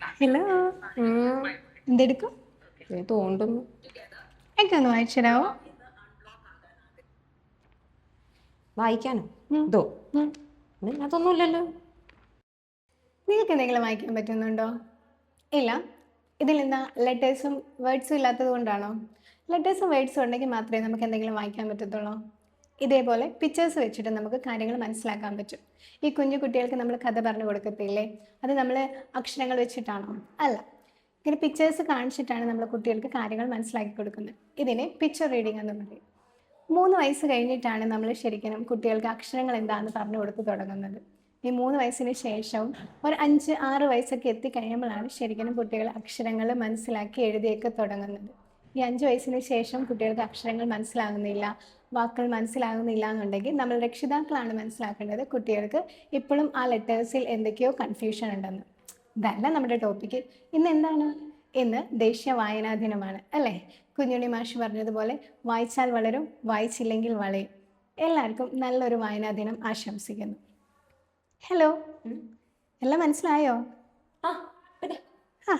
Hello. എന്തെടുക്കും? തോണ്ടുന്നു. എനിക്കൊന്ന് വായിച്ചിടാവോ? വായിക്കാനോ? ഉം. ഇതോ? ഉം. ഇതിനകത്തൊന്നുമില്ലല്ലോ. നിങ്ങൾക്ക് എന്തെങ്കിലും വായിക്കാൻ പറ്റുന്നുണ്ടോ? ഇല്ല. ഇതിലെന്താ ലെറ്റേഴ്സും വേർഡ്സും ഇല്ലാത്തത് കൊണ്ടാണോ? ലെറ്റേഴ്സും വേർഡ്സും ഉണ്ടെങ്കിൽ മാത്രമേ നമുക്ക് എന്തെങ്കിലും വായിക്കാൻ പറ്റത്തുള്ളൂ. ഇതേപോലെ പിക്ചേഴ്സ് വെച്ചിട്ട് നമുക്ക് കാര്യങ്ങൾ മനസ്സിലാക്കാൻ പറ്റും. ഈ കുഞ്ഞു കുട്ടികൾക്ക് നമ്മൾ കഥ പറഞ്ഞു കൊടുക്കത്തില്ലേ, അത് നമ്മൾ അക്ഷരങ്ങൾ വെച്ചിട്ടാണോ? അല്ല, ഇങ്ങനെ പിക്ചേഴ്സ് കാണിച്ചിട്ടാണ് നമ്മൾ കുട്ടികൾക്ക് കാര്യങ്ങൾ മനസ്സിലാക്കി കൊടുക്കുന്നത്. ഇതിനെ പിക്ചർ റീഡിംഗ് എന്ന് പറയും. 3 വയസ്സ് കഴിഞ്ഞിട്ടാണ് നമ്മൾ ശരിക്കും കുട്ടികൾക്ക് അക്ഷരങ്ങൾ എന്താണെന്ന് പറഞ്ഞു കൊടുത്ത് തുടങ്ങുന്നത്. ഈ 3 വയസ്സിന് ശേഷവും ഒരു 5-6 വയസ്സൊക്കെ എത്തിക്കഴിയുമ്പോഴാണ് ശരിക്കും കുട്ടികൾ അക്ഷരങ്ങൾ മനസ്സിലാക്കി എഴുതിയൊക്കെ തുടങ്ങുന്നത്. ഈ 5 വയസ്സിന് ശേഷം കുട്ടികൾക്ക് അക്ഷരങ്ങൾ മനസ്സിലാകുന്നില്ല, വാക്കുകൾ മനസ്സിലാകുന്നില്ല എന്നുണ്ടെങ്കിൽ നമ്മൾ രക്ഷിതാക്കളാണ് മനസ്സിലാക്കേണ്ടത് കുട്ടികൾക്ക് ഇപ്പോഴും ആ ലെറ്റേഴ്സിൽ എന്തൊക്കെയോ കൺഫ്യൂഷൻ ഉണ്ടെന്ന്. ഇതല്ല നമ്മുടെ ടോപ്പിക്ക്. ഇന്ന് എന്താണ്? ഇന്ന് ദേശീയ വായനാ ദിനമാണ് അല്ലേ? കുഞ്ഞുണ്ണി മാഷ് പറഞ്ഞതുപോലെ വായിച്ചാൽ വളരും, വായിച്ചില്ലെങ്കിൽ വളയും. എല്ലാവർക്കും നല്ലൊരു വായനാ ദിനം ആശംസിക്കുന്നു. ഹലോ, എല്ലാം മനസ്സിലായോ? ആ, പിന്നെ ആ,